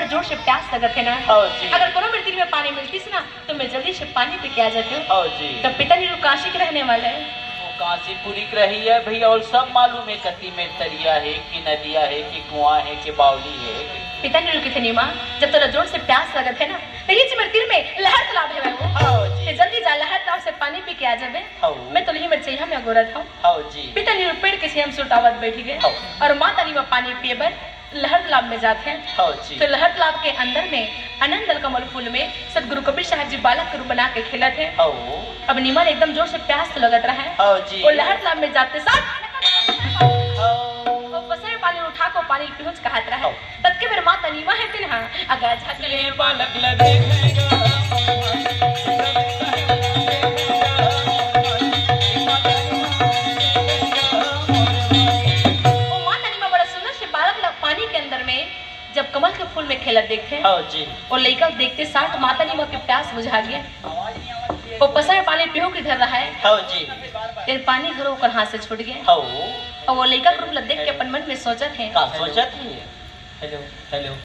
जोर से प्यास लगत है ना। हाँ जी। अगर कोनो मेरे दिल में पानी मिलती ना तो मैं जल्दी से पानी पी के आ जाती हूँ। हाँ जी। तब पिता नीरू काशी के रहने वाला है। वो काशीपुरी की रही है भैया, और सब मालूम है कति में तरिया है कि नदिया है कि कुआं है कि बावली है। पिता नीरू कितनी माँ जब तोरा जोर से प्यास लगत है ना तो ये मेरे दिल में लहर तालाब है वो। हाँ जी। ते जल्दी जा लहर तालाब से पानी पी के आ जाबे। हाँ। मैं तो में चाहिए मैं गोरत हूँ। हाँ जी। पिता नीरू पेड़ के से हम सुटावत बैठी गए हाँ। और माता नी में पानी पिए बर लहर तालाब में जाते हैं। हाँ जी। तो लहर तालाब के अंदर में अनंत कमल फूल में सदगुरु कबीर साहब जी बालक के रूप बना के खेलत है। हाँ। अब नीमन एकदम जोर से प्यास लगत रहा है। हाँ जी। और लहर तालाब में जाते साथ हाँ। पसरे पानी उठा को पानी पहुंच कहत रहा है। तब के मेरे माता नीमा है तिन हां अगर झकले बालक लगेगा वो माता नीमा बड़ा सुंदर से बालक लग पानी के अंदर में जब कमल के फूल में खेलत देखते हैं। हाँ जी। और लड़का देखते साथ माता नीमा की प्यास बुझा गया। वो पसरे पानी पीहू के धर रहा है। हाँ जी। फिर पानी घरों कर हाथ से छूट गया। हाँ। और वो लड़का के रूप देख के अपन मन में सोचत है का सोचत है। Hello hello.